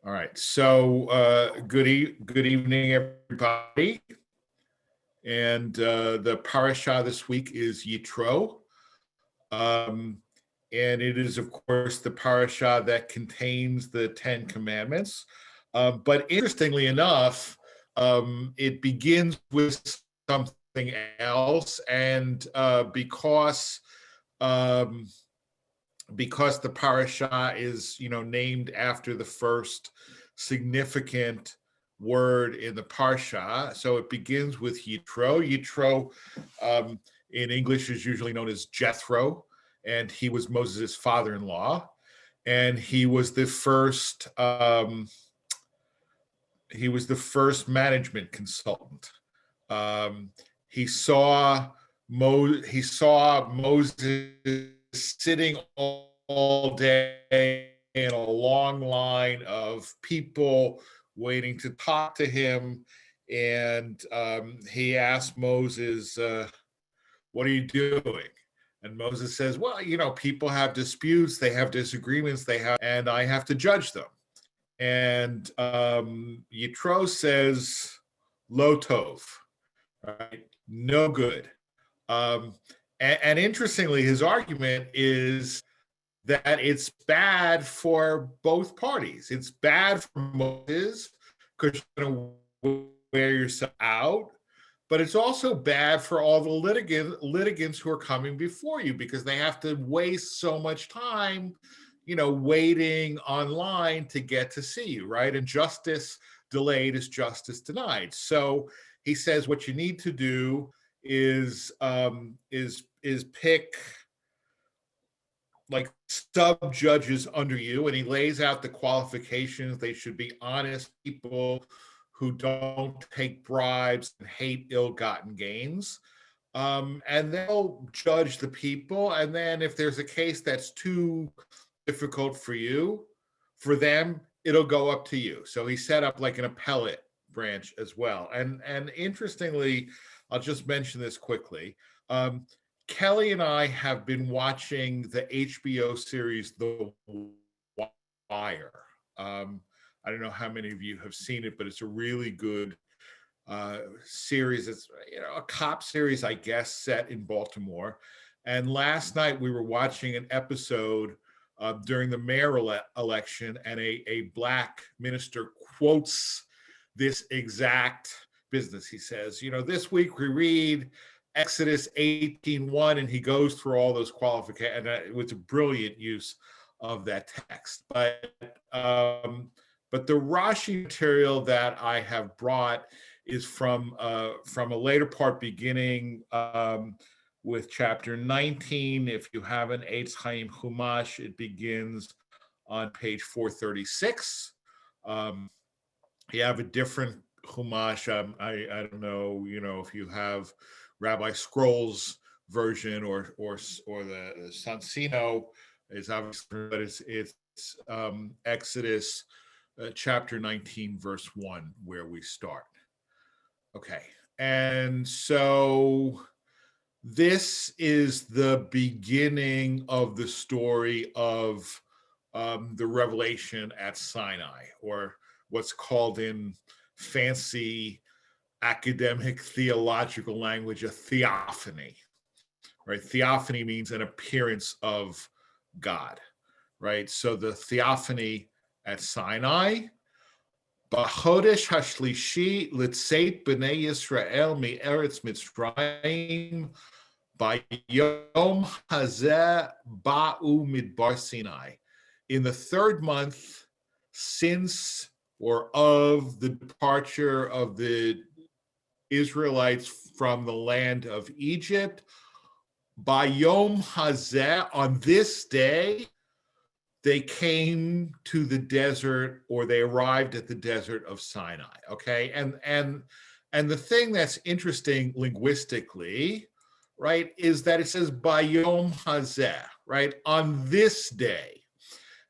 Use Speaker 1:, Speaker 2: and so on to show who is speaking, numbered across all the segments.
Speaker 1: All right. So good evening, everybody. And the parasha this week is Yitro. And it is, of course, the parasha that contains the Ten Commandments. But interestingly enough, it begins with something else. And um, because the parasha is, named after the first significant word in the parsha, so it begins with Yitro. Yitro, in English, is usually known as Jethro, and he was Moses' father-in-law, and he was the first management consultant. He saw Moses sitting all day in a long line of people waiting to talk to him. And he asked Moses, what are you doing? And Moses says, well, people have disputes, they have disagreements, and I have to judge them. And Yitro says, lo tov, right? No good. And interestingly, his argument is that it's bad for both parties. It's bad for Moses because you're going to wear yourself out, but it's also bad for all the litigants who are coming before you because they have to waste so much time, waiting online to get to see you, right? And justice delayed is justice denied. So he says what you need to do is pick like sub judges under you, and he lays out the qualifications. They should be honest people who don't take bribes and hate ill-gotten gains, and they'll judge the people. And then if there's a case that's too difficult for them, it'll go up to you. So he set up like an appellate branch as well. And interestingly, I'll just mention this quickly. Kelly and I have been watching the HBO series The Wire. I don't know how many of you have seen it, but it's a really good series. It's a cop series, I guess, set in Baltimore. And last night we were watching an episode during the mayor election, and a black minister quotes this exact business. He says, this week we read Exodus 18:1, and he goes through all those qualifications. And it was a brilliant use of that text. But the Rashi material that I have brought is from a later part beginning with chapter 19. If you have an Eitz Chaim Chumash, it begins on page 436. You have a different Chumash. I don't know, if you have Rabbi Scroll's version or the Sansino is obviously, but it's Exodus chapter 19, verse 1, where we start. Okay, and so this is the beginning of the story of the revelation at Sinai, or what's called in fancy academic theological language a theophany, right? Theophany means an appearance of God, right? So the theophany at Sinai, B'chodesh hashlishi litzeit b'nei Yisrael mi'eretz Mitzrayim b'yom hazeh ba'u midbar Sinai. In the third month since or of the departure of the Israelites from the land of Egypt, Bayom Hazeh, on this day, they came to the desert, or they arrived at the desert of Sinai. Okay, and the thing that's interesting linguistically, right, is that it says Bayom Hazeh, right, on this day,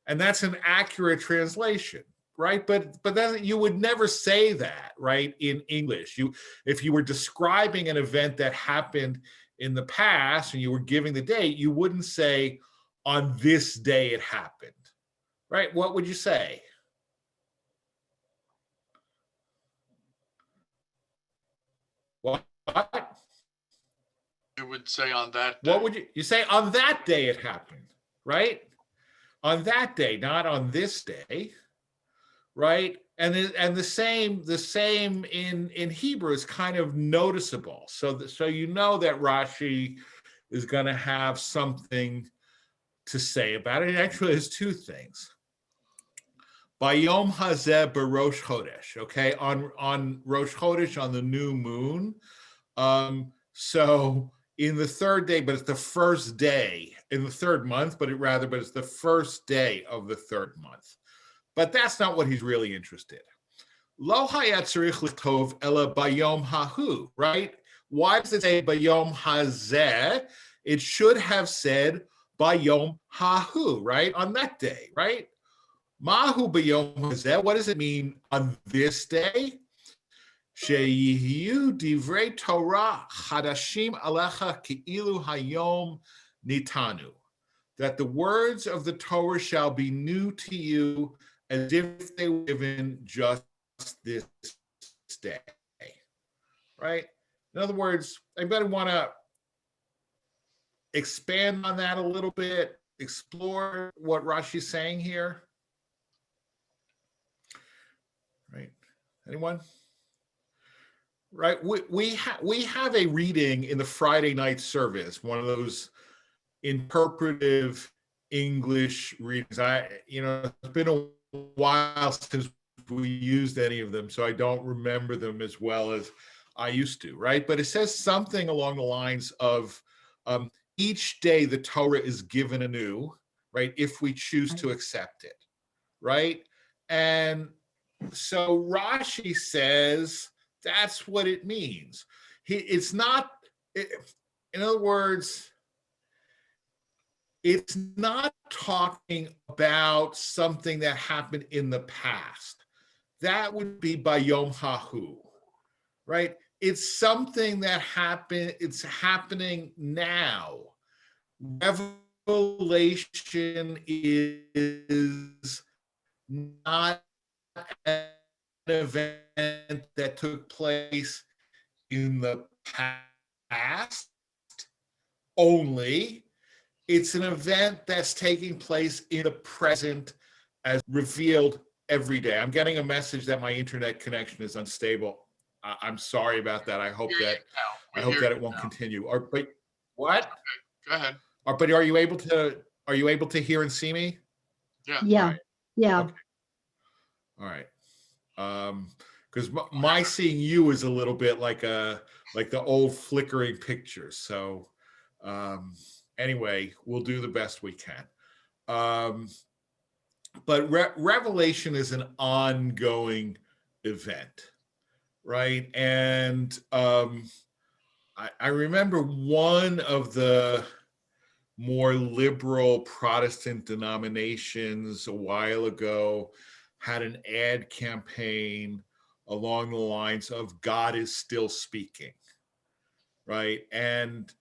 Speaker 1: and that's an accurate translation. Right, but then you would never say that, right, in English. If you were describing an event that happened in the past and you were giving the date, you wouldn't say on this day it happened, right? What would you say?
Speaker 2: should say on that day.
Speaker 1: What would you say on that day it happened, right? On that day, not on this day, right? And the same in Hebrew is kind of noticeable. So you know that Rashi is going to have something to say about it. It actually has two things. Bayom hazeh barosh chodesh, okay, on Rosh Chodesh, on the new moon. So in the third day, but it's the first day in the third month, but it's the first day of the third month. But that's not what he's really interested. Lo hayat tzarich lichtov ela bayom hahu, right? Why does it say bayom hazeh? It should have said bayom hahu, right? On that day, right? Mahu bayom hazeh. What does it mean on this day? Sheyihu divrei Torah chadashim alecha keilu hayom nitanu. That the words of the Torah shall be new to you as if they were given just this day, right? In other words, anybody want to expand on that a little bit, explore what Rashi's saying here? Right? Anyone? Right? We have a reading in the Friday night service, one of those interpretive English readings. It's been a while since we used any of them, so I don't remember them as well as I used to, right? But it says something along the lines of each day the Torah is given anew, right? If we choose to accept it, right? And so Rashi says that's what it means. In other words, it's not talking about something that happened in the past. That would be Bayom Hahu, right? It's something that happened, it's happening now. Revelation is not an event that took place in the past only. It's an event that's taking place in the present as revealed every day. I'm getting a message that my internet connection is unstable. I'm sorry about that. I hope that it won't continue. But what?
Speaker 2: Okay, go ahead.
Speaker 1: But are you able to hear and see me?
Speaker 2: Yeah.
Speaker 3: Yeah.
Speaker 1: Right.
Speaker 3: Yeah.
Speaker 1: Okay. All right. Because my seeing you is a little bit like the old flickering pictures. So anyway, we'll do the best we can. But Revelation is an ongoing event, right? And I remember one of the more liberal Protestant denominations a while ago had an ad campaign along the lines of God is still speaking, right? And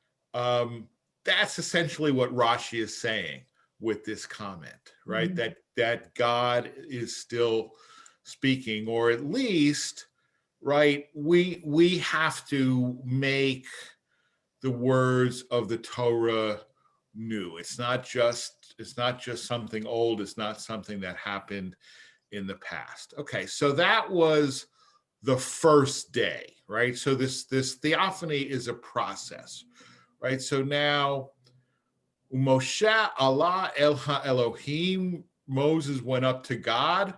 Speaker 1: that's essentially what Rashi is saying with this comment, right? Mm-hmm. That God is still speaking, or at least, right, we have to make the words of the Torah new. It's not just something old. It's not something that happened in the past. Okay, so that was the first day, right? So this theophany is a process, right? So now Moshe Allah El Ha-Elohim, Moses went up to God,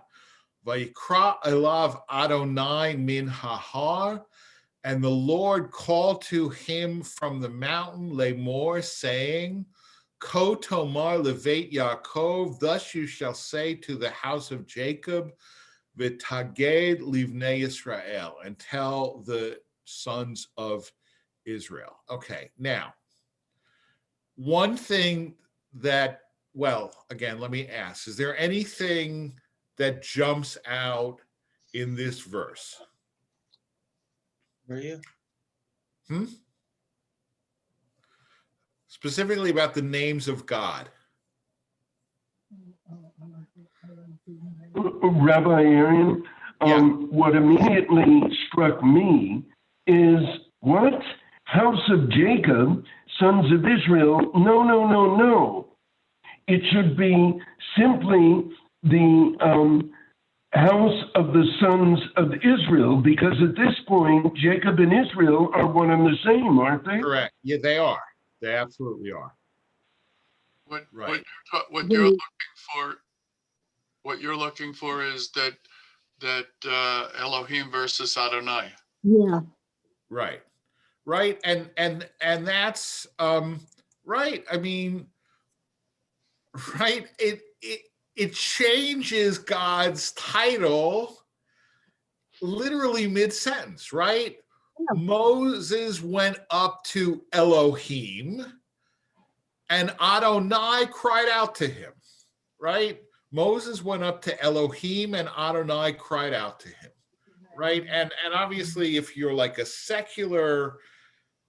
Speaker 1: Vayikra Elav Adonai min Hahar, and the Lord called to him from the mountain, Lemor, saying, Ko Tomar Levet Yaakov, thus you shall say to the house of Jacob, V'taged Livnei Yisrael, and tell the sons of Israel. Okay, now, one thing that, well, again, let me ask, is there anything that jumps out in this verse?
Speaker 4: Maria?
Speaker 1: Specifically about the names of God.
Speaker 5: Rabbi Aaron, what immediately struck me is what?
Speaker 3: house of Jacob, sons of Israel. No, no, no, no. It should be simply the house of the sons of Israel, because at this point, Jacob and Israel are one and the same, aren't they?
Speaker 1: Correct. Yeah, they are. They absolutely are.
Speaker 2: What
Speaker 1: Right.
Speaker 2: what you're looking for? What you're looking for is that Elohim versus Adonai.
Speaker 4: Yeah.
Speaker 1: Right. Right. And that's right. I mean, right. It changes God's title literally mid-sentence, right?
Speaker 4: Yeah.
Speaker 1: Moses went up to Elohim and Adonai cried out to him, right? Moses went up to Elohim and Adonai cried out to him, right? And obviously, if you're like a secular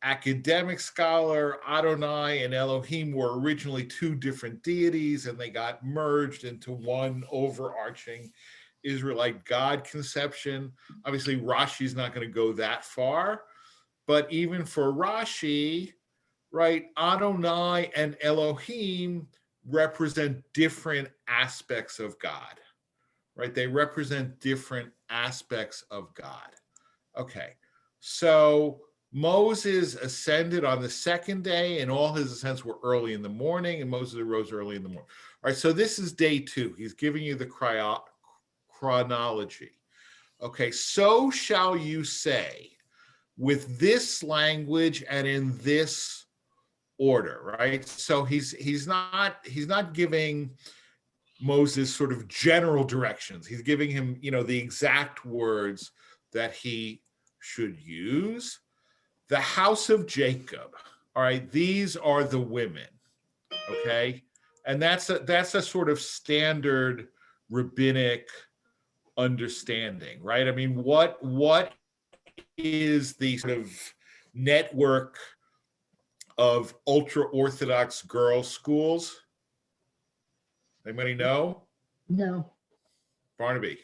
Speaker 1: academic scholar, Adonai and Elohim were originally two different deities and they got merged into one overarching Israelite God conception. Obviously, Rashi's not going to go that far, but even for Rashi, right, Adonai and Elohim represent different aspects of God, right? They represent different aspects of God. Okay, so Moses ascended on the second day, and all his ascents were early in the morning, and Moses arose early in the morning. All right, so this is day 2. He's giving you the chronology. Okay, so shall you say with this language and in this order, right? So he's not giving Moses sort of general directions. He's giving him, the exact words that he should use. The house of Jacob. All right, these are the women. Okay, and that's a sort of standard rabbinic understanding, right? I mean, what is the sort of network of ultra-Orthodox girls' schools? Anybody know?
Speaker 4: No.
Speaker 1: Barnaby.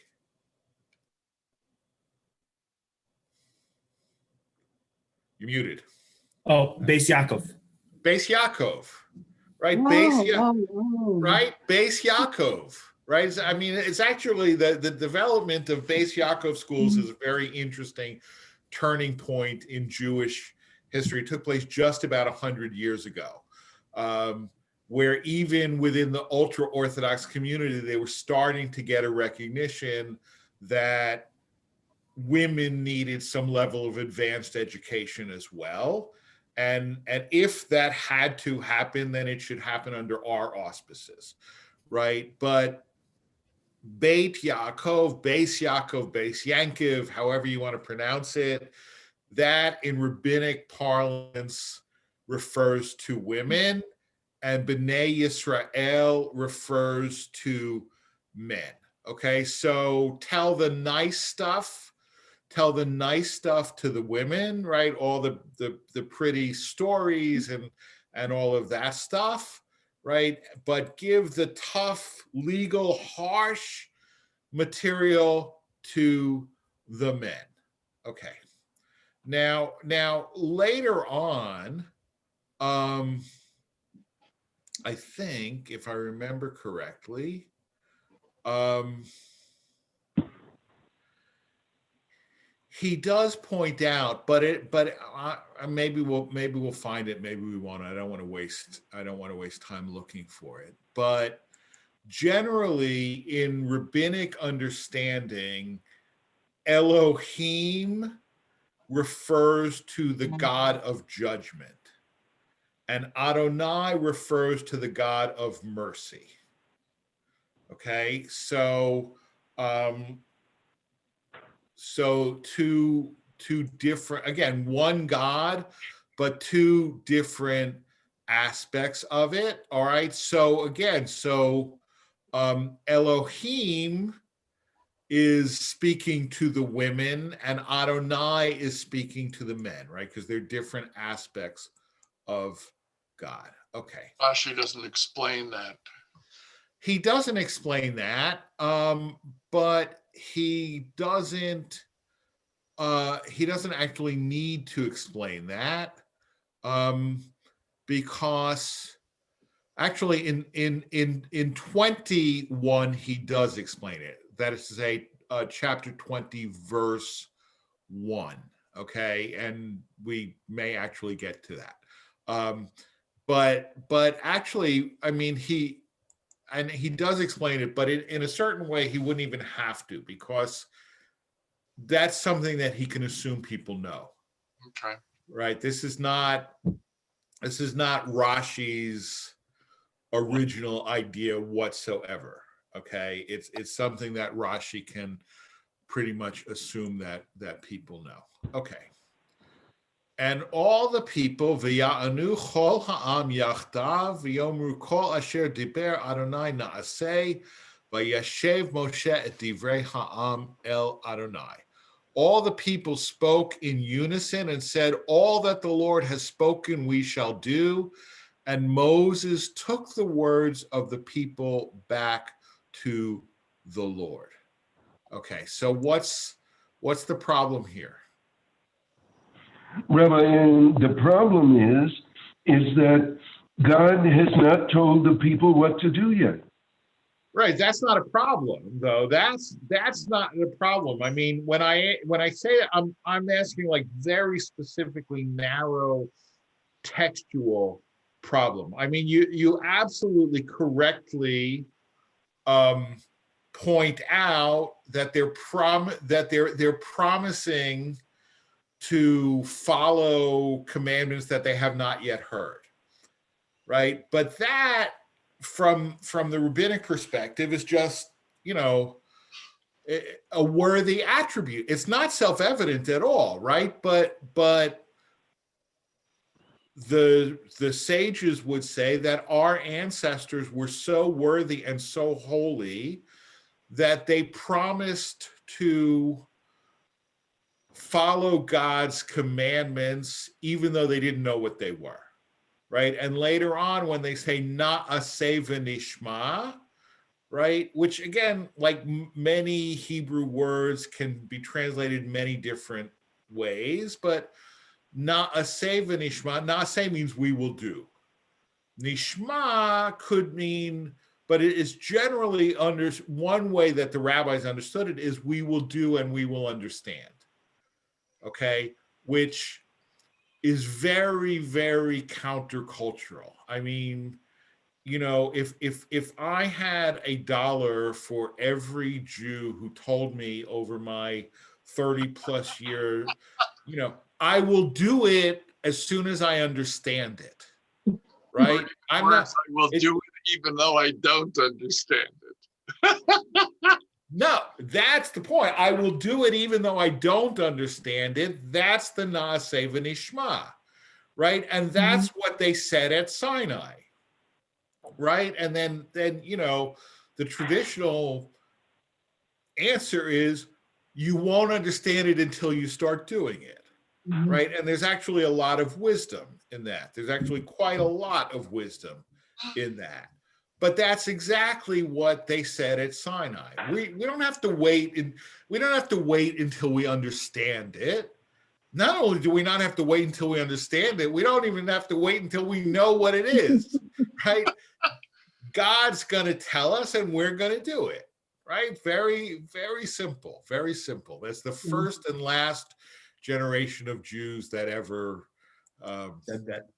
Speaker 1: You're muted.
Speaker 5: Oh, Beis Yaakov.
Speaker 1: Beis Yaakov, right?
Speaker 4: Oh.
Speaker 1: Right? Beis Yaakov, right? I mean, it's actually the development of Beis Yaakov schools is a very interesting turning point in Jewish history. It took place just about 100 years ago, where even within the ultra-Orthodox community, they were starting to get a recognition that women needed some level of advanced education as well. And if that had to happen, then it should happen under our auspices, right? But Beit Yaakov, Beis Yaakov, Beis Yankov, however you want to pronounce it, that in rabbinic parlance refers to women, and B'nai Yisrael refers to men. Okay, so tell the nice stuff to the women, right? All the pretty stories and all of that stuff, right? But give the tough, legal, harsh material to the men. Okay. Now later on, I think if I remember correctly, he does point out, but maybe we'll find it. Maybe we won't. I don't want to waste time looking for it. But generally, in rabbinic understanding, Elohim refers to the God of judgment, and Adonai refers to the God of mercy. Okay, so two different, again, one God, but two different aspects of it. All right. So again, Elohim is speaking to the women and Adonai is speaking to the men, right? Because they're different aspects of God. Okay.
Speaker 2: Rashi doesn't explain that.
Speaker 1: He doesn't explain that, but he doesn't actually need to explain that, because actually in 21 he does explain it. That is to say, chapter 20, verse 1. Okay, and we may actually get to that. But actually, I mean, he does explain it, but in a certain way, he wouldn't even have to, because that's something that he can assume people know.
Speaker 2: Okay.
Speaker 1: Right? This is not Rashi's original idea whatsoever. Okay, it's something that Rashi can pretty much assume that people know. Okay. And all the people, v'ya'anu chol ha'am yachdav, v'yomru kol asher diber Adonai na'aseh, v'yashev Moshe et divrei ha'am el Adonai. All the people spoke in unison and said, all that the Lord has spoken we shall do. And Moses took the words of the people back to the Lord. Okay, so what's the problem here?
Speaker 3: Rabbi, and the problem is that God has not told the people what to do yet.
Speaker 1: Right, that's not a problem, though. That's not the problem. I mean, when I say it, I'm asking like very specifically narrow textual problem. I mean, you absolutely correctly point out that they're promising to follow commandments that they have not yet heard, right? But that, from the rabbinic perspective, is just, a worthy attribute. It's not self-evident at all, right? But the sages would say that our ancestors were so worthy and so holy that they promised to follow God's commandments even though they didn't know what they were, right? And later on, when they say na'aseh v'nishma, right, which again, like many Hebrew words, can be translated many different ways, but na'aseh v'nishma, na'aseh means we will do. Nishma could mean, but it is generally one way that the rabbis understood it is we will do and we will understand. Okay, which is very, very countercultural. I mean, if I had $1 for every Jew who told me over my 30 plus year, I will do it as soon as I understand it. Right?
Speaker 2: I will do it even though I don't understand it.
Speaker 1: No, that's the point. I will do it even though I don't understand it. That's the na'aseh v'nishma, right? And that's what they said at Sinai, right? And then the traditional answer is you won't understand it until you start doing it, right? And there's actually a lot of wisdom in that. There's actually quite a lot of wisdom in that. But that's exactly what they said at Sinai. We don't have to wait, we don't have to wait until we understand it. Not only do we not have to wait until we understand it, we don't even have to wait until we know what it is, right? God's going to tell us and we're going to do it, right? Very, very simple, very simple. That's the first and last generation of Jews that ever said that.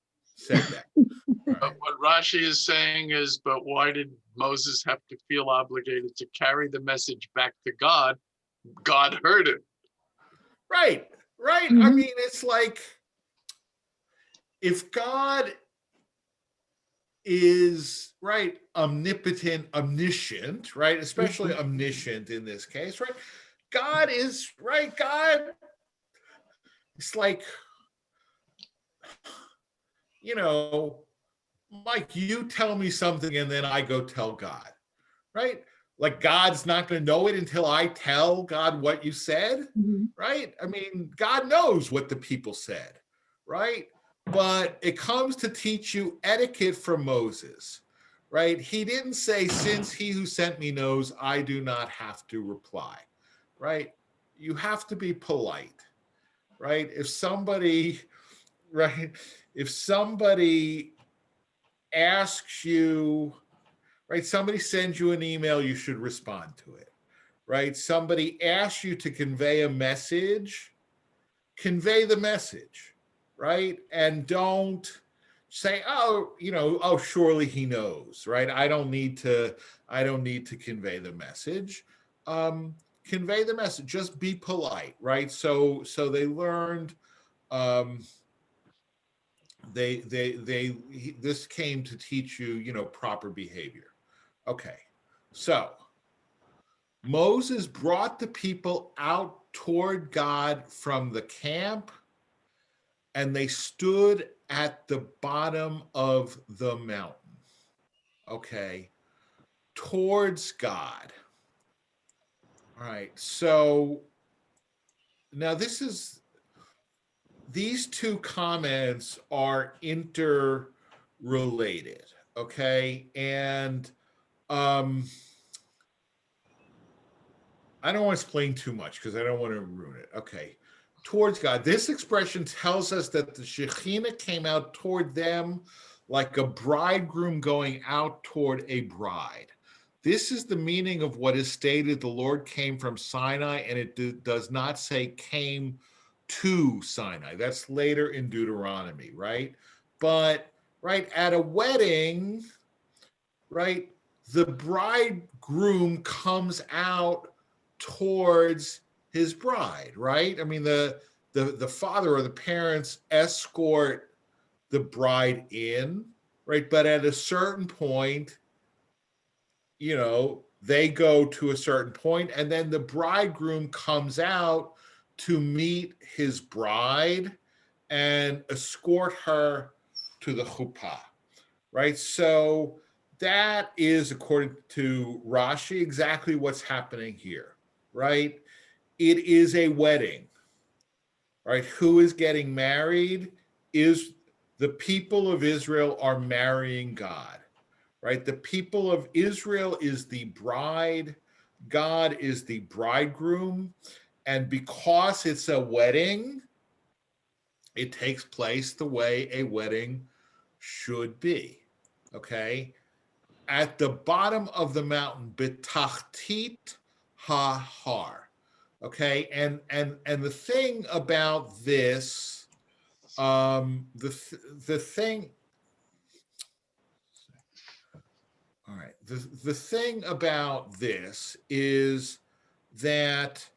Speaker 1: Right.
Speaker 2: But what Rashi is saying is, but why did Moses have to feel obligated to carry the message back to God? God heard it.
Speaker 1: Right. I mean, it's like, if God is, right, omnipotent, omniscient, right, especially omniscient in this case, right? God is, right, God, it's like, like you tell me something and then I go tell God, right? Like God's not going to know it until I tell God what you said, right? I mean, God knows what the people said, right? But it comes to teach you etiquette from Moses, right? He didn't say, since he who sent me knows, I do not have to reply, right? You have to be polite, right? If somebody right? If somebody asks you, right, somebody sends you an email, you should respond to it, right? Somebody asks you to convey a message, convey the message, right? And don't say, oh, oh, surely he knows, right? I don't need to convey the message. Convey the message, just be polite, right? So they learned, this came to teach you, proper behavior. Okay, so Moses brought the people out toward God from the camp, and they stood at the bottom of the mountain. Okay, towards God. All right, so now these two comments are interrelated, okay? And I don't want to explain too much because I don't want to ruin it. Okay. Towards God. This expression tells us that the Shekhinah came out toward them like a bridegroom going out toward a bride. This is the meaning of what is stated. The Lord came from Sinai, and it does not say came to Sinai. That's later in Deuteronomy, right? But, right, at a wedding, right, the bridegroom comes out towards his bride, right? I mean, the father or the parents escort the bride in, right? But at a certain point, they go to a certain point, and then the bridegroom comes out to meet his bride and escort her to the chuppah, right? So that is, according to Rashi, exactly what's happening here, right? It is a wedding, right? Who is getting married? Is the people of Israel are marrying God, right? The people of Israel is the bride, God is the bridegroom, and because it's a wedding, it takes place the way a wedding should be, okay? At the bottom of the mountain, betachtit ha-har, okay? And the thing about this, the thing, all right, the thing about this is that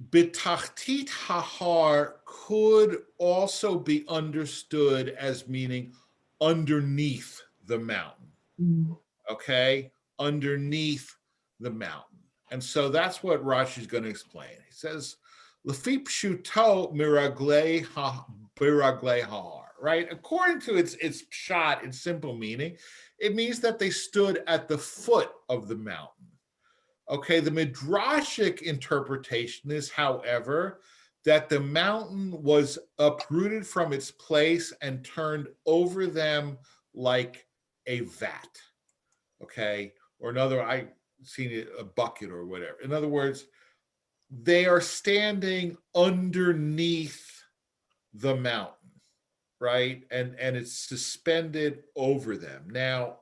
Speaker 1: betachtit ha-har could also be understood as meaning underneath the mountain, okay? Underneath the mountain. And so that's what Rashi is going to explain. He says, Lefi pshuto miraglei ha-har, right? According to its pshat, its simple meaning, it means that they stood at the foot of the mountain. Okay, the midrashic interpretation is, however, that the mountain was uprooted from its place and turned over them like a vat. Okay, or another, I've seen it, a bucket or whatever. In other words, they are standing underneath the mountain, right? And it's suspended over them. Now,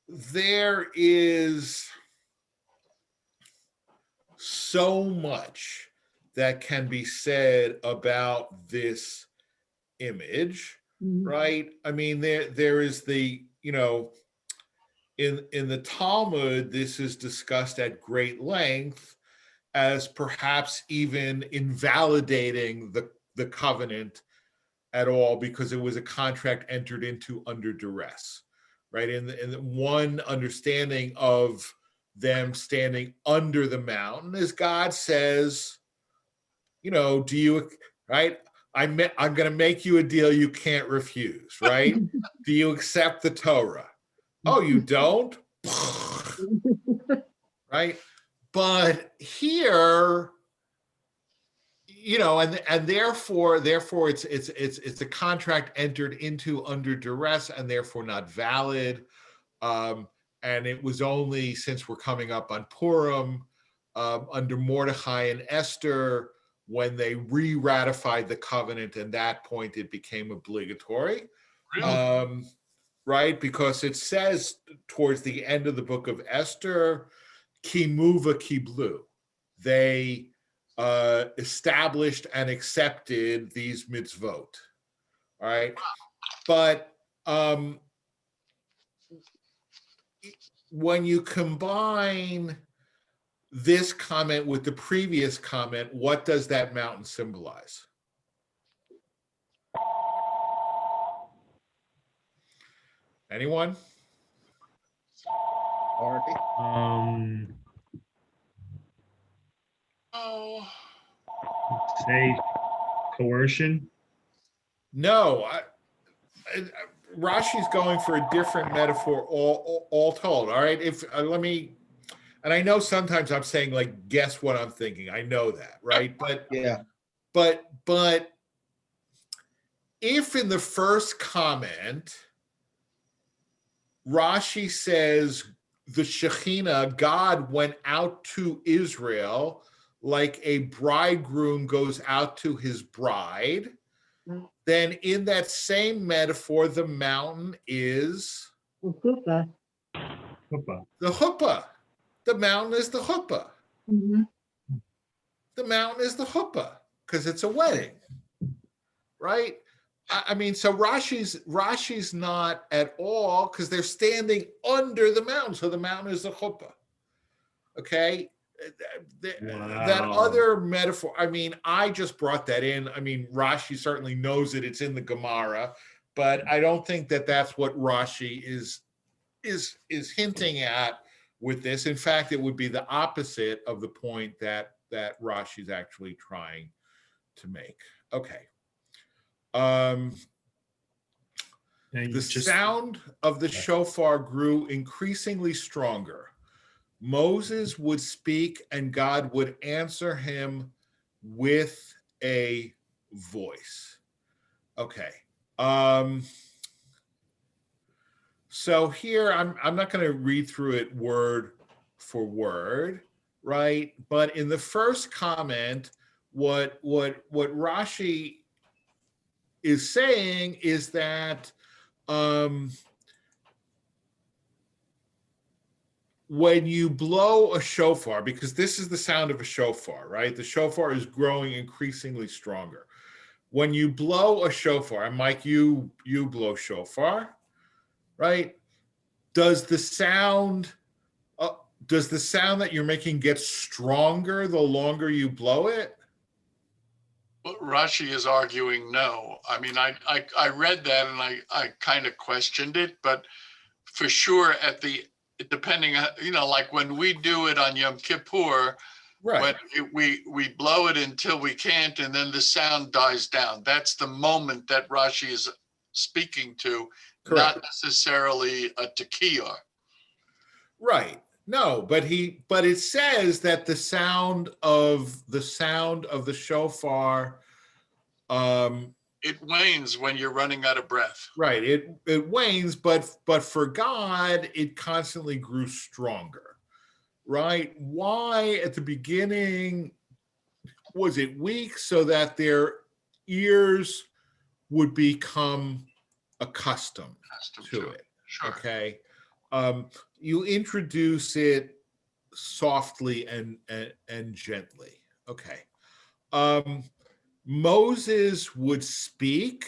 Speaker 1: there is so much that can be said about this image, right? I mean, there is the, in the Talmud, this is discussed at great length as perhaps even invalidating the covenant at all, because it was a contract entered into under duress, right? And one understanding of them standing under the mountain is God says, do you, right? I'm going to make you a deal you can't refuse, right? Do you accept the Torah? Oh, you don't? Right? But here, and therefore it's a contract entered into under duress and therefore not valid. And it was only, since we're coming up on Purim, under Mordechai and Esther, when they re-ratified the covenant, and at that point it became obligatory.
Speaker 2: Really?
Speaker 1: Right? Because it says towards the end of the book of Esther, Kimuva Kiblu. They established and accepted these mitzvot. All right. But when you combine this comment with the previous comment, what does that mountain symbolize? Anyone?
Speaker 2: Oh,
Speaker 5: Say coercion.
Speaker 1: No. Rashi's going for a different metaphor all told. All right. If let me, and I know sometimes I'm saying like, guess what I'm thinking. I know that, right? But
Speaker 6: Yeah.
Speaker 1: but if in the first comment, Rashi says the Shekhinah, God went out to Israel like a bridegroom goes out to his bride, then in that same metaphor, the mountain is
Speaker 4: Ukupa.
Speaker 5: Chuppah.
Speaker 1: the chuppah. The mountain is the chuppah.
Speaker 4: Mhm.
Speaker 1: The mountain is the chuppah because it's a wedding, right? I mean, so Rashi's not at all, because they're standing under the mountain, so the mountain is the chuppah. Okay, that
Speaker 5: Wow.
Speaker 1: other metaphor. I mean, I just brought that in. I mean, Rashi certainly knows it. It's in the Gemara, but I don't think that that's what Rashi is hinting at with this. In fact, it would be the opposite of the point that Rashi's actually trying to make. Okay.
Speaker 5: And
Speaker 1: The
Speaker 5: just
Speaker 1: sound of the shofar grew increasingly stronger. Moses would speak and God would answer him with a voice. Okay. So here I'm not going to read through it word for word, right? But in the first comment, what Rashi is saying is that when you blow a shofar, because this is the sound of a shofar, right? The shofar is growing increasingly stronger. When you blow a shofar, and Mike, you blow shofar, right? Does the sound that you're making get stronger the longer you blow it?
Speaker 2: but Rashi is arguing no. I mean, I read that and I kind of questioned it, but for sure depending on, like when we do it on Yom Kippur,
Speaker 1: Right.
Speaker 2: when we blow it until we can't, and then the sound dies down. That's the moment that Rashi is speaking to,
Speaker 1: Correct.
Speaker 2: not necessarily a tekiah.
Speaker 1: Right. No, but it says that the sound of the shofar,
Speaker 2: It wanes when you're running out of breath.
Speaker 1: right, it wanes, but for God it constantly grew stronger. Right? Why at the beginning was it weak? So that their ears would become accustomed to it.
Speaker 2: Sure.
Speaker 1: Okay. You introduce it softly and gently. Okay. Moses would speak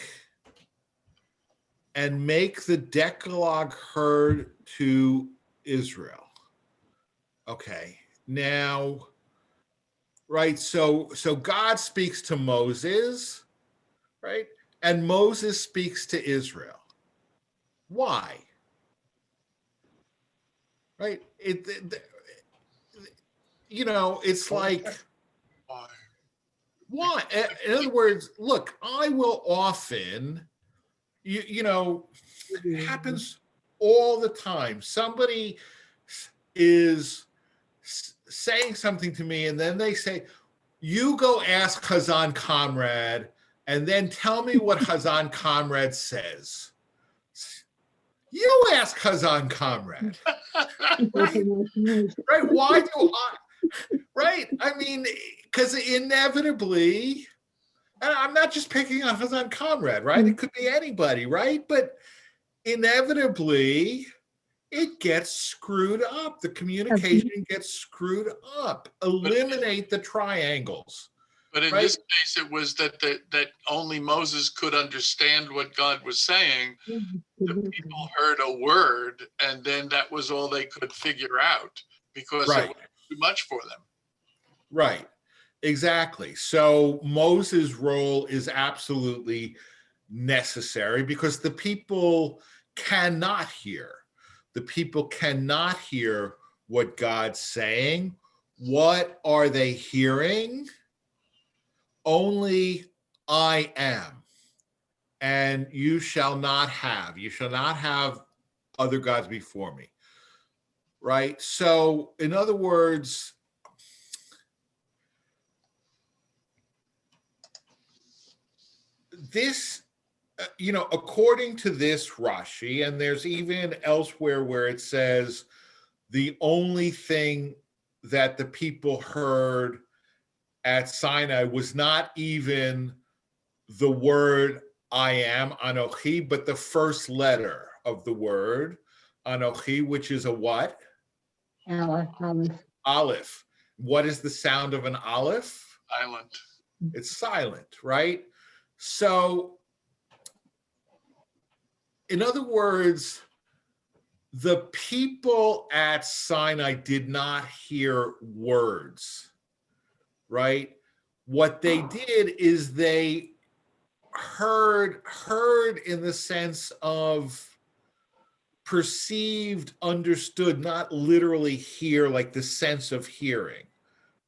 Speaker 1: and make the Decalogue heard to Israel. Okay. Now, right, so God speaks to Moses, right? And Moses speaks to Israel. Why? Right? It's like, why? In other words, look, I will often, it happens all the time. Somebody is saying something to me, and then they say, you go ask Hazan Comrade, and then tell me what Hazan Comrade says. You ask Hazan Comrade. Right? Right? Why do I? Right? I mean, because inevitably, and I'm not just picking on Hazan Comrade, right? It could be anybody, right? But inevitably, it gets screwed up. The communication gets screwed up. Eliminate the triangles.
Speaker 2: But in
Speaker 1: Right.
Speaker 2: this case, it was that only Moses could understand what God was saying. The people heard a word, and then that was all they could figure out because it
Speaker 1: Right.
Speaker 2: was too much for them.
Speaker 1: Right. Exactly. So Moses' role is absolutely necessary because the people cannot hear. The people cannot hear what God's saying. What are they hearing? Only I am, and you shall not have. You shall not have other gods before me. Right? So, in other words, this, according to this Rashi, and there's even elsewhere where it says the only thing that the people heard at Sinai was not even the word I am, Anochi, but the first letter of the word Anochi, which is a what? Aleph. What is the sound of an aleph?
Speaker 2: Silent.
Speaker 1: It's silent, right? So, in other words, the people at Sinai did not hear words, right? What they did is they heard in the sense of perceived, understood, not literally hear, like the sense of hearing,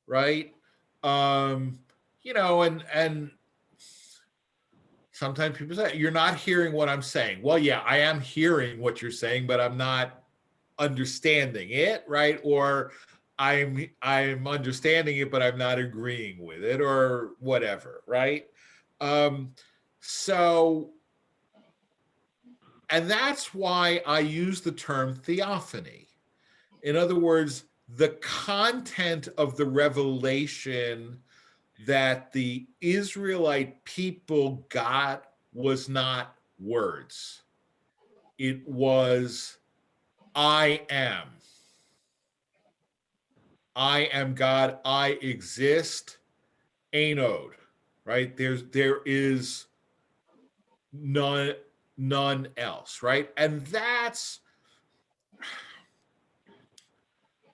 Speaker 1: right? And sometimes people say, you're not hearing what I'm saying. Well, yeah, I am hearing what you're saying, but I'm not understanding it, right? Or I'm understanding it, but I'm not agreeing with it, or whatever, right? So, and that's why I use the term theophany. In other words, the content of the revelation that the Israelite people got was not words. It was, I am. I am God. I exist. Anod, right? There is none else, right? And that's,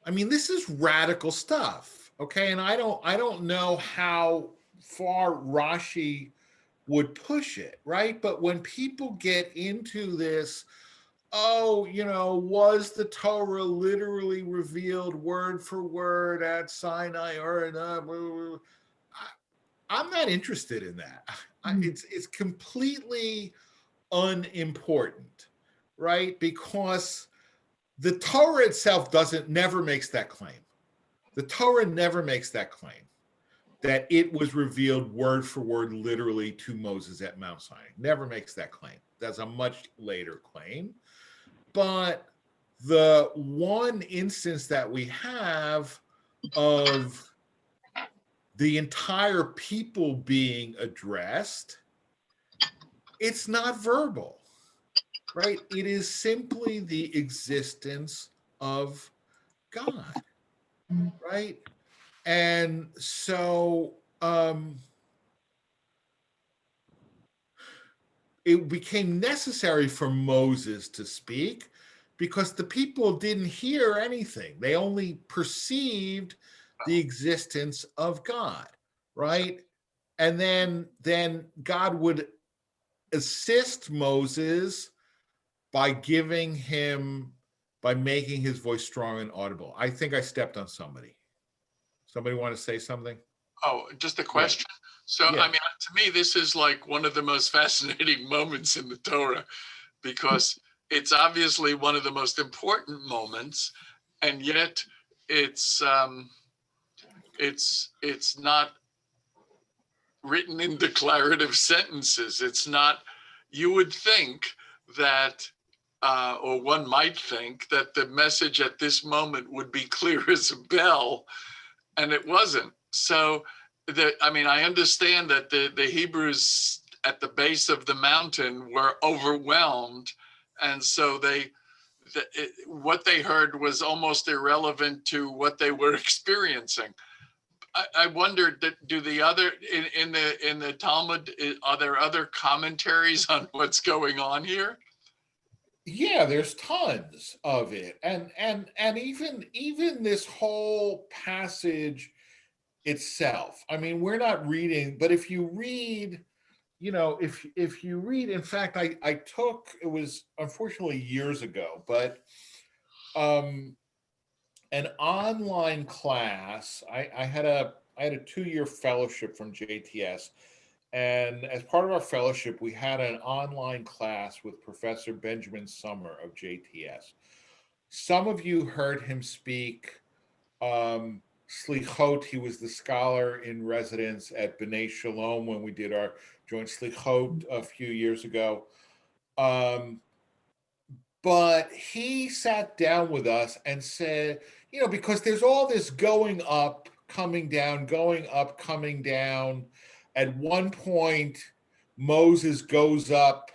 Speaker 1: this is radical stuff, okay? And I don't know how far Rashi would push it, right? But when people get into this, was the Torah literally revealed word for word at Sinai or not? I'm not interested in that. It's completely unimportant, right? Because the Torah itself never makes that claim. The Torah never makes that claim that it was revealed word for word literally to Moses at Mount Sinai. Never makes that claim. That's a much later claim. But the one instance that we have of the entire people being addressed, it's not verbal, right? It is simply the existence of God, right? And so it became necessary for Moses to speak because the people didn't hear anything. They only perceived the existence of God, right? And then God would assist Moses by making his voice strong and audible. I think I stepped on somebody. Somebody want to say something?
Speaker 2: Oh, just a question. Yeah. So,
Speaker 1: yeah.
Speaker 2: To me, this is like one of the most fascinating moments in the Torah because it's obviously one of the most important moments, and yet it's not written in declarative sentences. It's not. You would think that, or one might think that the message at this moment would be clear as a bell, and it wasn't. So I understand that the Hebrews at the base of the mountain were overwhelmed, and so what they heard was almost irrelevant to what they were experiencing. I wondered that do the other in the Talmud, are there other commentaries on what's going on here?
Speaker 1: Yeah, there's tons of it. And even this whole passage itself. I mean, we're not reading, but if you read, if you read, in fact, I took, it was unfortunately years ago, but an online class. I had a 2-year fellowship from JTS, and as part of our fellowship, we had an online class with Professor Benjamin Summer of JTS. Some of you heard him speak Slichot. He was the scholar in residence at B'nai Shalom when we did our joint Slichot a few years ago. But he sat down with us and said, because there's all this going up, coming down, going up, coming down. At one point, Moses goes up,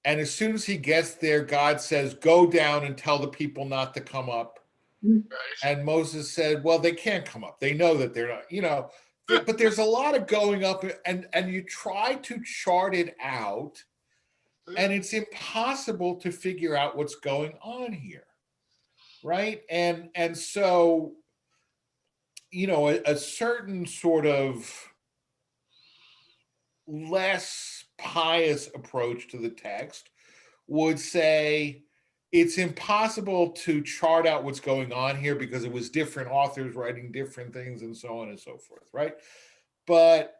Speaker 1: and as soon as he gets there, God says, go down and tell the people not to come up.
Speaker 2: Right.
Speaker 1: And Moses said, well, they can't come up. They know that they're not, but there's a lot of going up, and you try to chart it out, and it's impossible to figure out what's going on here, right? And so, a certain sort of less pious approach to the text would say it's impossible to chart out what's going on here because it was different authors writing different things and so on and so forth, right? But,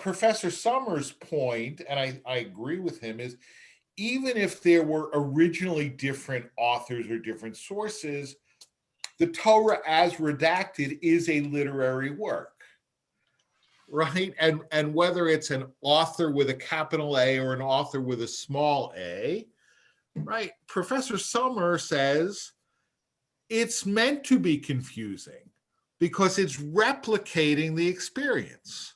Speaker 1: Professor Summers' point, and I agree with him, is even if there were originally different authors or different sources, the Torah as redacted is a literary work, right? And whether it's an author with a capital A or an author with a small a, right? Professor Summer says it's meant to be confusing because it's replicating the experience,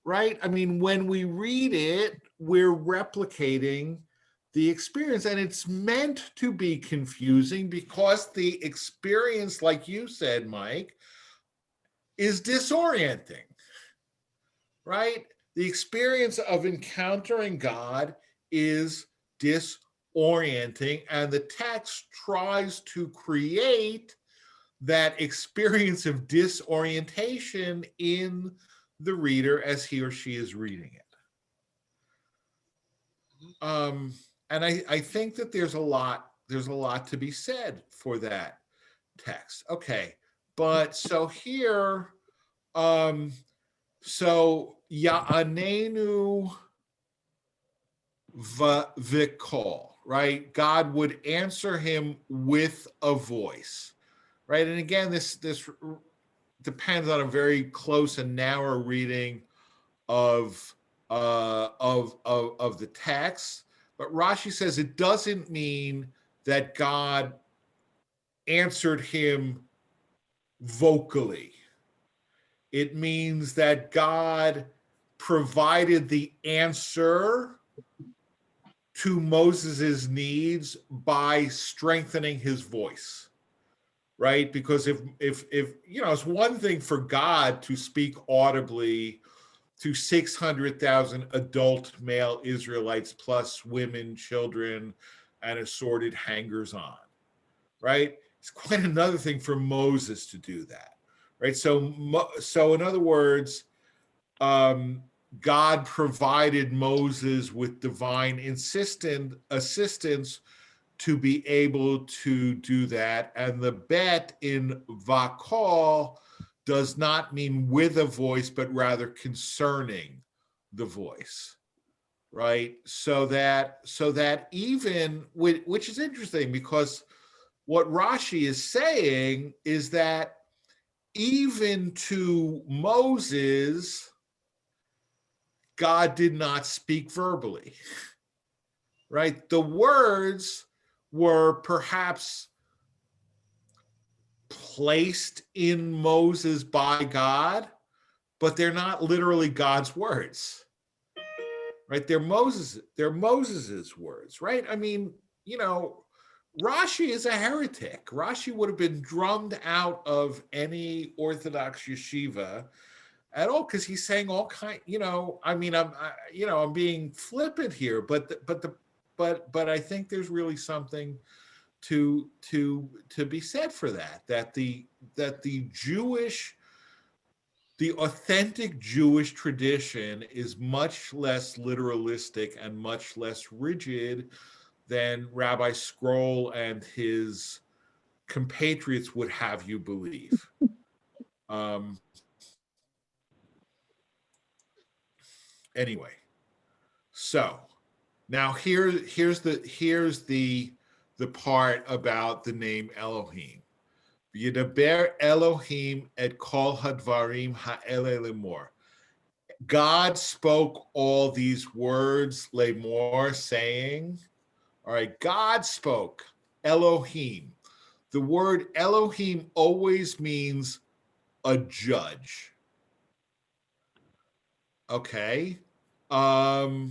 Speaker 1: right? I mean, when we read it, we're replicating the experience, and it's meant to be confusing because the experience, like you said, Mike, is disorienting, right? The experience of encountering God is disorienting, and the text tries to create that experience of disorientation in the reader as he or she is reading it. And I think that there's a lot to be said for that text. Okay, but so here, so Ya'anenu v'kol, right? God would answer him with a voice, right? And again, this depends on a very close and narrow reading of the text. But Rashi says it doesn't mean that God answered him vocally. It means that God provided the answer to Moses's needs by strengthening his voice, right? Because if it's one thing for God to speak audibly to 600,000 adult male Israelites plus women, children, and assorted hangers-on, right? It's quite another thing for Moses to do that, right? So in other words, God provided Moses with divine assistance to be able to do that. And the bet in Vakol does not mean with a voice, but rather concerning the voice, right? So that even, which is interesting because what Rashi is saying is that even to Moses, God did not speak verbally, right? The words were perhaps placed in Moses by God, but they're not literally God's words, right? They're Moses's words, right? I mean, Rashi is a heretic. Rashi would have been drummed out of any Orthodox yeshiva at all, because he's saying all kind. I'm being flippant here, but I think there's really something to be said for that. That the authentic Jewish tradition is much less literalistic and much less rigid than Rabbi Scroll and his compatriots would have you believe. Anyway, so now here's the part about the name Elohim. Yidaber Elohim et kol hadvarim ha'ele lemor. God spoke all these words, lemor, saying, all right, God spoke, Elohim. The word Elohim always means a judge. Okay. All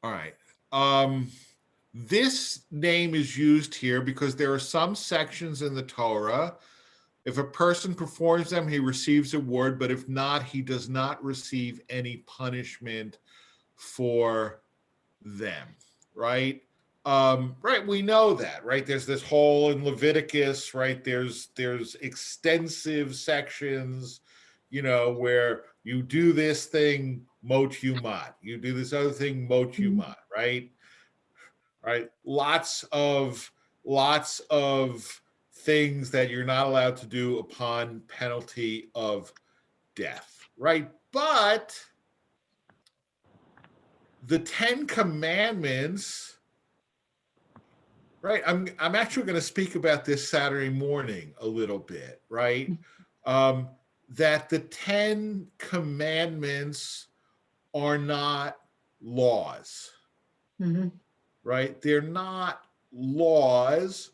Speaker 1: right. This name is used here because there are some sections in the Torah. If a person performs them, he receives a reward, but if not, he does not receive any punishment for them, right? Right, we know that, right? There's this whole in Leviticus, right? There's extensive sections, where you do this thing, mot yumat. You do this other thing, mot yumat, right? Right? Lots of things that you're not allowed to do upon penalty of death, right? But the 10 Commandments, right? I'm actually going to speak about this Saturday morning a little bit, right? That the 10 Commandments are not laws, right? They're not laws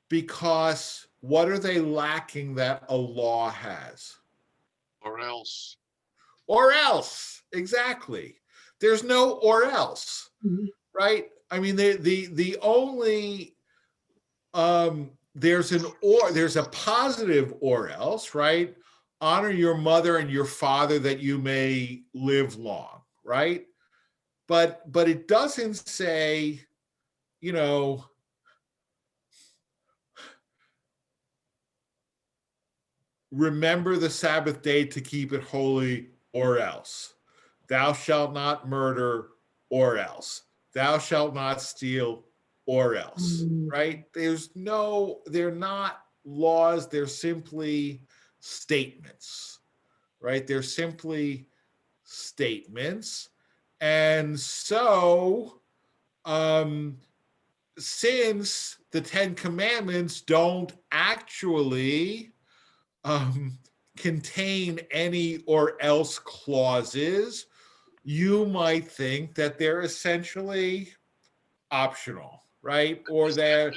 Speaker 1: because what are they lacking that a law has?
Speaker 2: Or else.
Speaker 1: Or else, exactly. There's no or else, right? I mean, the only there's a positive or else, right? Honor your mother and your father that you may live long, right? But it doesn't say, remember the Sabbath day to keep it holy, or else. Thou shalt not murder, or else. Thou shalt not steal, or else, right? They're not laws, they're simply statements, right? They're simply statements. And so, since the 10 Commandments don't actually contain any or else clauses, you might think that they're essentially optional, right? Or they're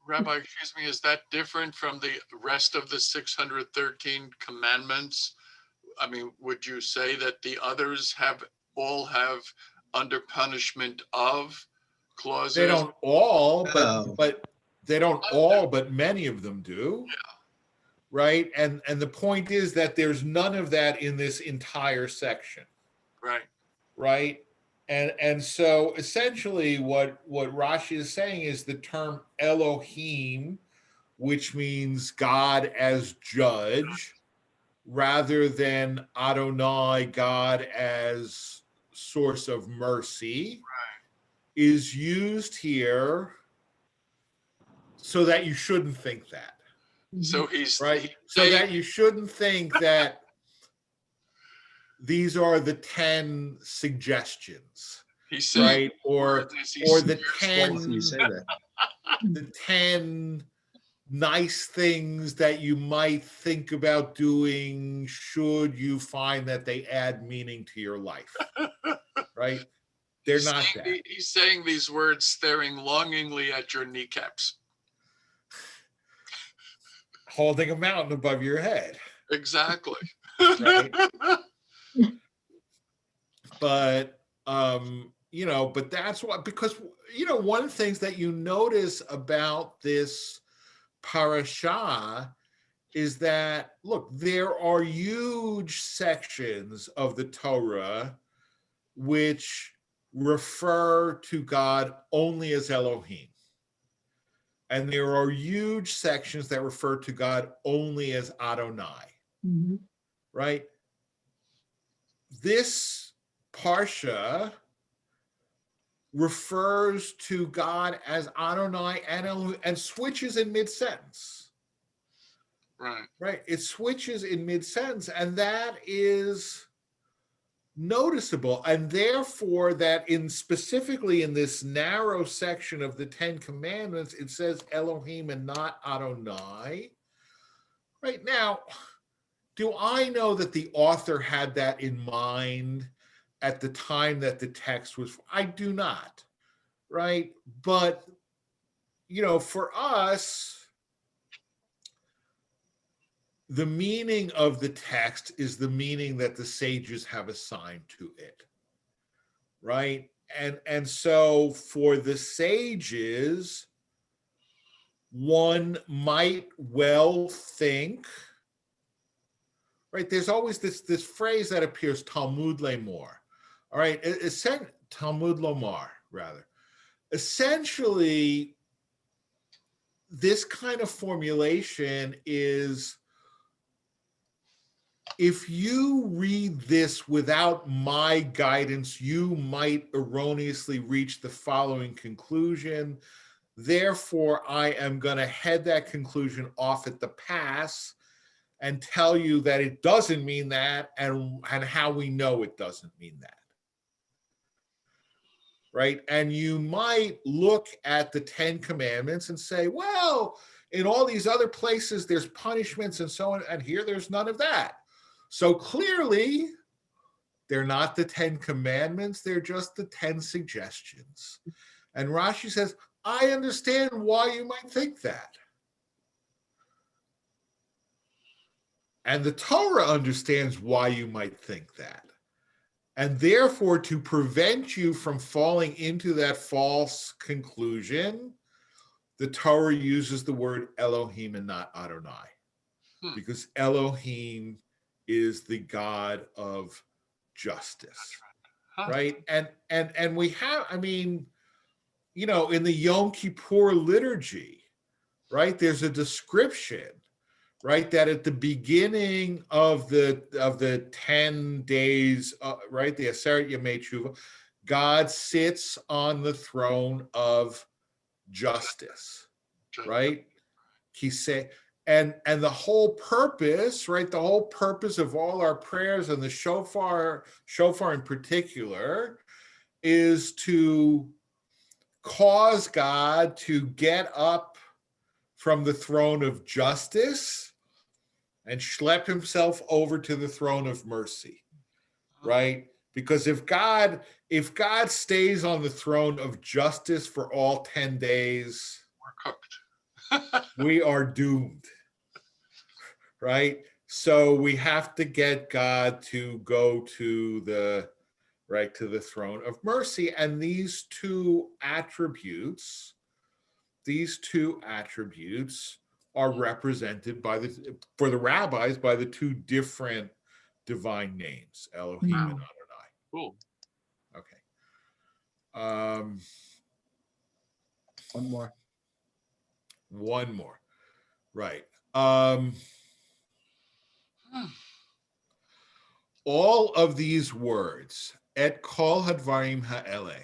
Speaker 2: Rabbi, excuse me, is that different from the rest of the 613 commandments? I mean, would you say that the others all have under punishment of clauses?
Speaker 1: They don't all, but they don't all, but many of them do.
Speaker 2: Yeah.
Speaker 1: Right? And the point is that there's none of that in this entire section.
Speaker 2: Right.
Speaker 1: Right? And so essentially what Rashi is saying is the term Elohim, which means God as judge, rather than Adonai, God as source of mercy, is used here so that you shouldn't think that.
Speaker 2: So he's
Speaker 1: right. So that you shouldn't think that these are the 10 suggestions,
Speaker 2: he's saying,
Speaker 1: right? Or the 10,
Speaker 6: You say that.
Speaker 1: the 10 nice things that you might think about doing should you find that they add meaning to your life, right? They're not that.
Speaker 2: He's saying these words staring longingly at your kneecaps.
Speaker 1: Holding a mountain above your head.
Speaker 2: Exactly.
Speaker 1: Right. But but that's what, because one of the things that you notice about this parasha is that, look, there are huge sections of the Torah which refer to God only as Elohim. And there are huge sections that refer to God only as Adonai,
Speaker 4: Mhm.
Speaker 1: right? This parsha refers to God as Adonai and Elohim, and switches in mid-sentence. Right? It switches in mid-sentence, and that is noticeable. And therefore, that specifically in this narrow section of the Ten Commandments, it says Elohim and not Adonai. Right now, do I know that the author had that in mind at the time that the text was? I do not, right? But, for us, the meaning of the text is the meaning that the sages have assigned to it, right? And so for the sages, one might well think, right? There's always this phrase that appears, Talmud Lemor, all right? Talmud Lomar, rather. Essentially, this kind of formulation is, if you read this without my guidance, you might erroneously reach the following conclusion. Therefore, I am going to head that conclusion off at the pass and tell you that it doesn't mean that, and how we know it doesn't mean that. Right? And you might look at the Ten Commandments and say, well, in all these other places, there's punishments and so on, and here there's none of that. So clearly, they're not the 10 commandments, they're just the 10 suggestions. And Rashi says, I understand why you might think that. And the Torah understands why you might think that. And therefore, to prevent you from falling into that false conclusion, the Torah uses the word Elohim and not Adonai. Because Elohim is the God of justice, right? And we have, in the Yom Kippur liturgy, right, there's a description, right, that at the beginning of the 10 days, right, the Aseret Yemei Tshuva, God sits on the throne of justice, right? And the whole purpose, right, the whole purpose of all our prayers, and the shofar in particular, is to cause God to get up from the throne of justice and schlep himself over to the throne of mercy, right? Because if God stays on the throne of justice for all 10 days,
Speaker 2: we're cooked.
Speaker 1: We are doomed, right? So we have to get God to go to the throne of mercy. And these two attributes are represented for the rabbis, by the two different divine names, Elohim and Adonai.
Speaker 2: Cool.
Speaker 1: Okay. One more. Right. All of these words, et kol hadvarim ha'ele,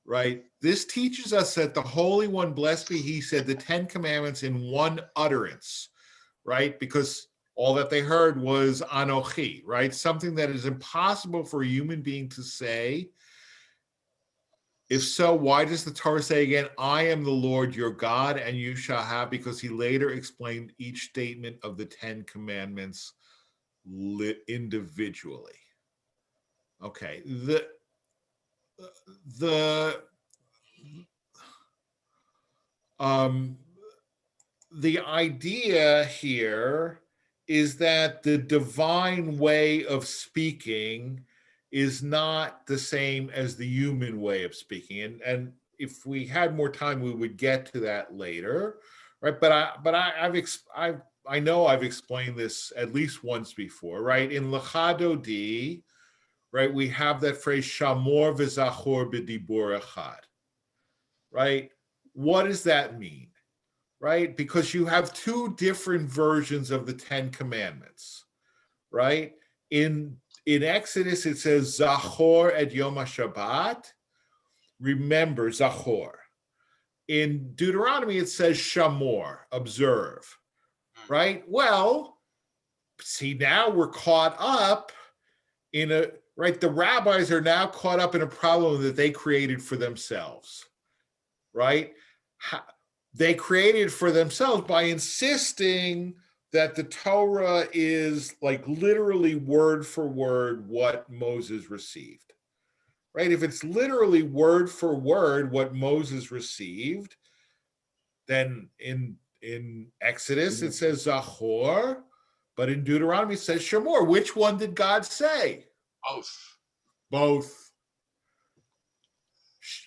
Speaker 1: right? This teaches us that the Holy One, blessed be He, said the 10 commandments in one utterance, right? Because all that they heard was Anochi, right? Something that is impossible for a human being to say If so, why does the Torah say again, I am the Lord your God, and you shall have, because he later explained each statement of the 10 commandments individually. Okay, the idea here is that the divine way of speaking is not the same as the human way of speaking. And if we had more time, we would get to that later, right? I know I've explained this at least once before, right? In Lachadodi, right, we have that phrase Shamor v'Zachor b'dibur echad, right? What does that mean? Right? Because you have two different versions of the 10 commandments, right? In Exodus, it says, Zachor et Yom HaShabbat, remember, Zachor. In Deuteronomy, it says, Shamor, observe, right? Well, see, now we're caught up right? The rabbis are now caught up in a problem that they created for themselves, right? They created for themselves by insisting that the Torah is like literally word for word what Moses received, right? If it's literally word for word what Moses received, then in Exodus it says Zachor, but in Deuteronomy it says Shamor. Which one did God say?
Speaker 2: Both.
Speaker 1: Both.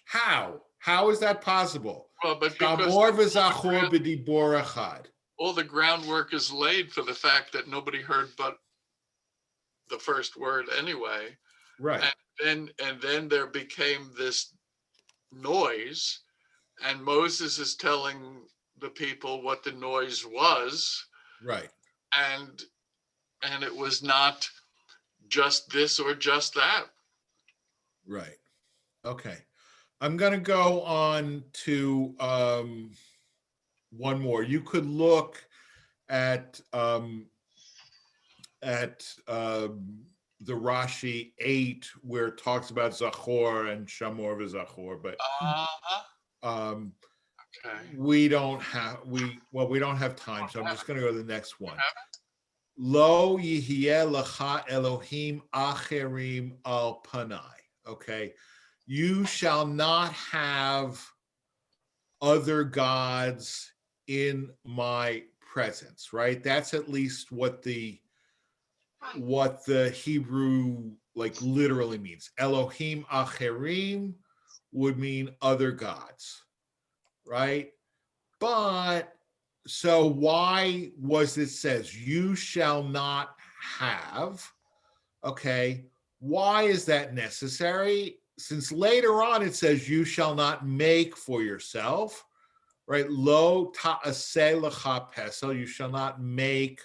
Speaker 1: How is that possible?
Speaker 2: Well, but
Speaker 1: Shamor
Speaker 2: because
Speaker 1: v'Zachor b'dibur echad.
Speaker 2: all the groundwork is laid for the fact that nobody heard but the first word anyway.
Speaker 1: Right.
Speaker 2: And then there became this noise, and Moses is telling the people what the noise was,
Speaker 1: Right.
Speaker 2: and it was not just this or just that.
Speaker 1: Right. Okay. I'm going to go on to one more. You could look at the Rashi 8 where it talks about Zachor and Shamor v'Zachor, but
Speaker 2: Okay.
Speaker 1: we don't have time, so I'm just going to go to the next one. Lo yihyeh lecha Elohim acherim al panai. Okay, you shall not have other gods in my presence. Right? That's at least what the Hebrew like literally means. Elohim acherim would mean other gods, right? But so why was it says you shall not have? Okay, why is that necessary? Since later on it says you shall not make for yourself, right? Lo ta'aseh lecha pesel, you shall not make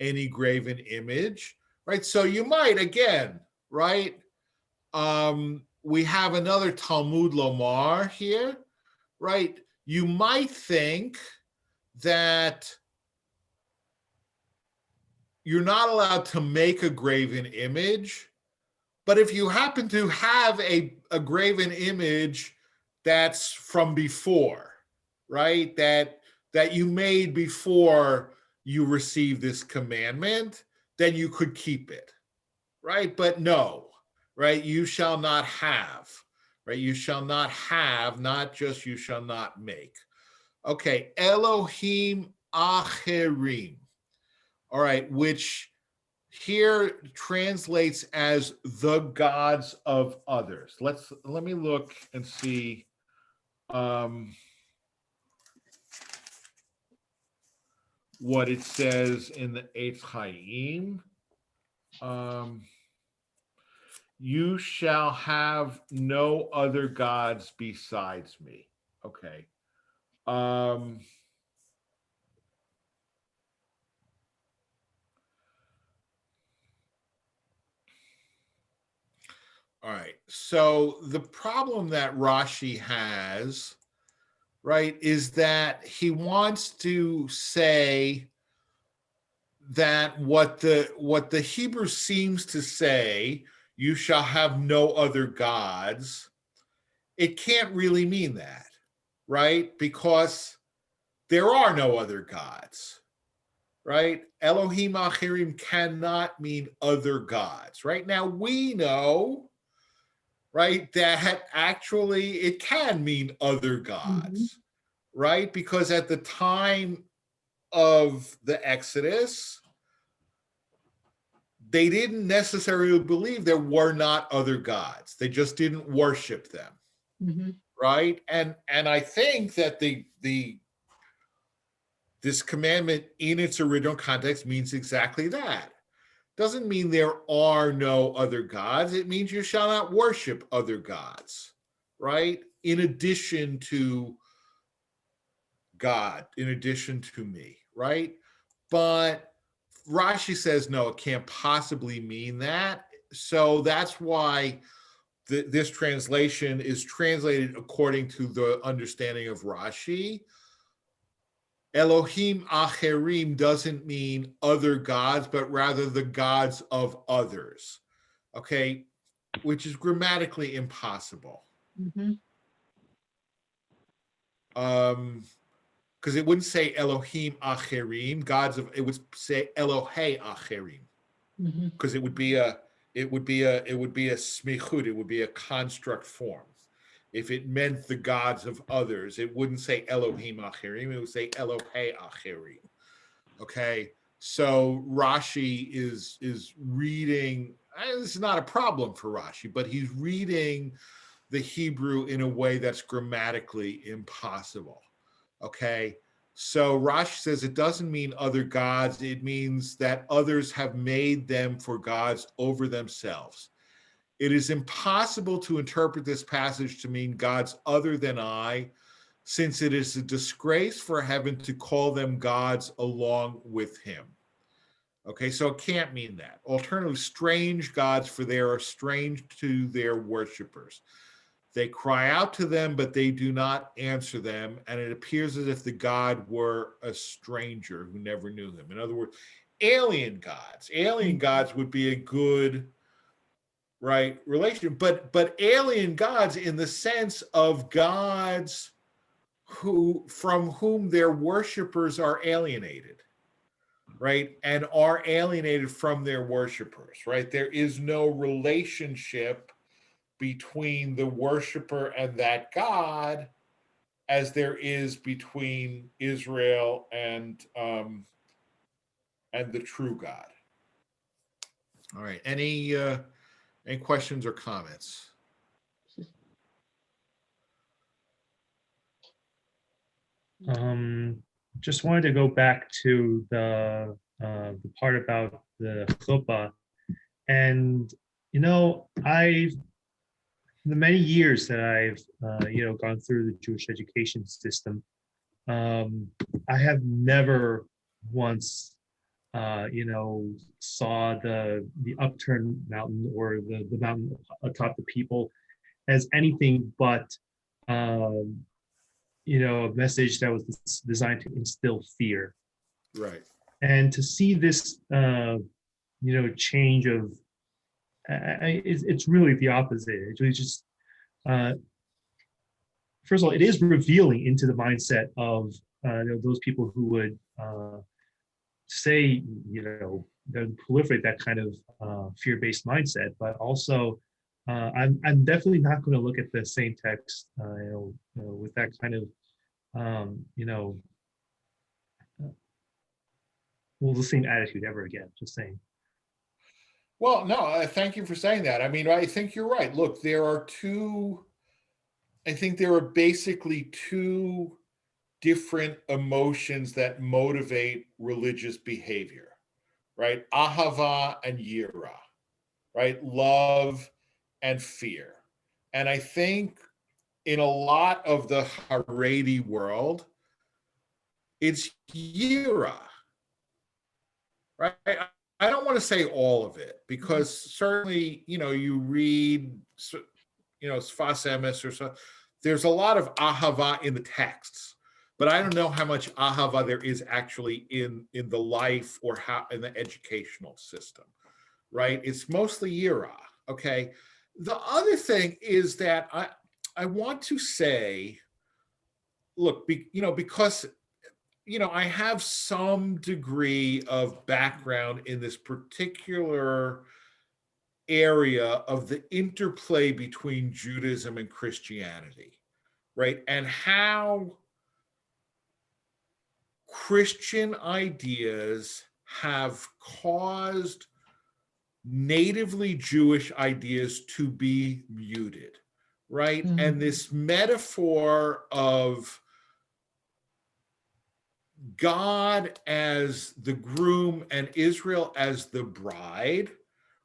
Speaker 1: any graven image, right? So you might again, right? We have another Talmud Lomar here, right? You might think that you're not allowed to make a graven image, but if you happen to have a graven image that's from before, right? That you made before you received this commandment, then you could keep it, right? But no, right? You shall not have, right? You shall not have, not just you shall not make. Okay, Elohim Acherim. All right, which here translates as the gods of others. Let me look and see. What it says in the Eitz Chaim. You shall have no other gods besides me. Okay. All right. So the problem that Rashi has, right, is that he wants to say that what the Hebrew seems to say, you shall have no other gods, it can't really mean that, right? Because there are no other gods, right? Elohim Achirim cannot mean other gods, right? Now we know, right, that actually it can mean other gods, right? Because at the time of the Exodus, they didn't necessarily believe there were not other gods. They just didn't worship them,
Speaker 4: Mhm.
Speaker 1: right? And I think that this commandment in its original context means exactly that. Doesn't mean there are no other gods. It means you shall not worship other gods, right? In addition to God, in addition to me, right? But Rashi says, no, it can't possibly mean that. So that's why this translation is translated according to the understanding of Rashi. Elohim Acherim doesn't mean other gods, but rather the gods of others, okay? Which is grammatically impossible.
Speaker 4: Mhm.
Speaker 1: Because it wouldn't say Elohim Acherim, gods of, it would say Elohei Acherim.
Speaker 4: Mhm.
Speaker 1: Because it would be a smichut, it would be a construct form. If it meant the gods of others, it wouldn't say Elohim Acherim, it would say Elohei Acherim. Okay, so Rashi is reading. This is not a problem for Rashi, but he's reading the Hebrew in a way that's grammatically impossible. Okay, so Rashi says it doesn't mean other gods, it means that others have made them for gods over themselves. It is impossible to interpret this passage to mean gods other than I, since it is a disgrace for heaven to call them gods along with him. Okay, so it can't mean that. Alternatively, strange gods, for they are strange to their worshipers. They cry out to them, but they do not answer them, and it appears as if the god were a stranger who never knew him. In other words, alien gods. Alien gods would be a good, right, relation, but alien gods in the sense of gods who from whom their worshipers are alienated, right, and are alienated from their worshipers, right? There is no relationship between the worshiper and that God as there is between Israel and the true God. All right. Any questions or comments?
Speaker 5: Just wanted to go back to the part about the chuppah, and I've the many years that I've gone through the Jewish education system, I have never once saw the upturned mountain or the mountain atop the people as anything but a message that was designed to instill fear.
Speaker 1: Right.
Speaker 5: And to see this change of it's really the opposite. It's really just first of all, it is revealing into the mindset of those people who would say, proliferate that kind of fear-based mindset, but also I'm definitely not going to look at the same text, with that kind of, the same attitude ever again. Just saying.
Speaker 1: Well, no, thank you for saying that. I mean, I think you're right. Look, I think there are basically two different emotions that motivate religious behavior, right? Ahava and yira, right? Love and fear. And I think in a lot of the Haredi world, it's yira, right? I don't want to say all of it because certainly, you read, Sfas Emes or so, there's a lot of ahava in the texts, but I don't know how much ahava there is actually in the life or how in the educational system, right? It's mostly yira. Okay. The other thing is that I want to say, look, because I have some degree of background in this particular area of the interplay between Judaism and Christianity, right? And how Christian ideas have caused natively Jewish ideas to be muted, right? And this metaphor of God as the groom and Israel as the bride,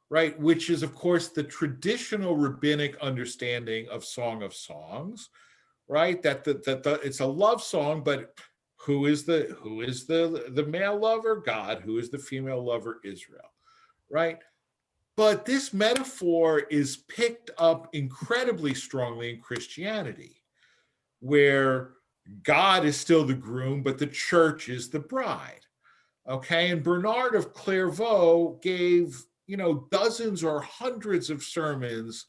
Speaker 1: right? Which is, of course, the traditional rabbinic understanding of Song of Songs, right? That it's a love song, but who is the male lover? God. Who is the female lover? Israel, right? But this metaphor is picked up incredibly strongly in Christianity, where God is still the groom, but the church is the bride. Okay. And Bernard of Clairvaux gave, dozens or hundreds of sermons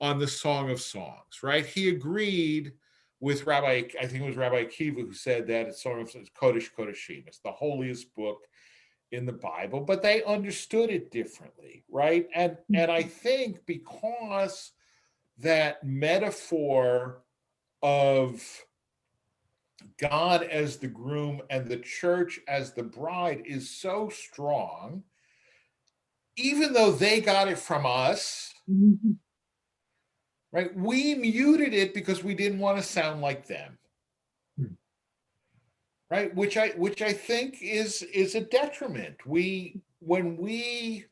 Speaker 1: on the Song of Songs, right? He agreed with I think it was Rabbi Akiva, who said that it's Song of Songs, Kodesh Kodeshim. It's the holiest book in the Bible, but they understood it differently, right? And I think because that metaphor of God as the groom and the church as the bride is so strong, even though they got it from us, right? We muted it because we didn't want to sound like them. Right, which I think is a detriment. When we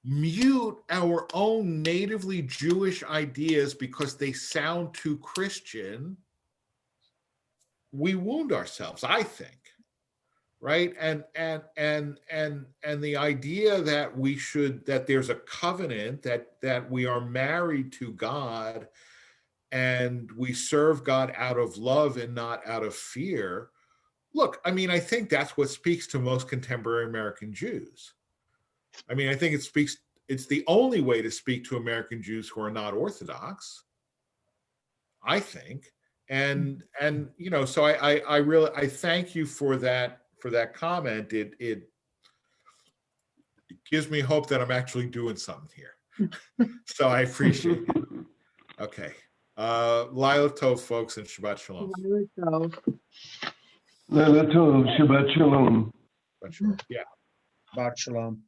Speaker 1: mute our own natively Jewish ideas because they sound too Christian, we wound ourselves, I think. Right, and the idea that there's a covenant, that we are married to God and we serve God out of love and not out of fear. Look, I mean, I think that's what speaks to most contemporary American Jews. I mean, I think it's the only way to speak to American Jews who are not Orthodox, I think. And so I thank you for that comment. It gives me hope that I'm actually doing something here. So I appreciate it. Okay. Lila Tov, folks, and Shabbat Shalom.
Speaker 3: Laila Tov, Shabbat Shalom.
Speaker 1: Shabbat Shalom. Yeah.
Speaker 6: Shabbat Shalom.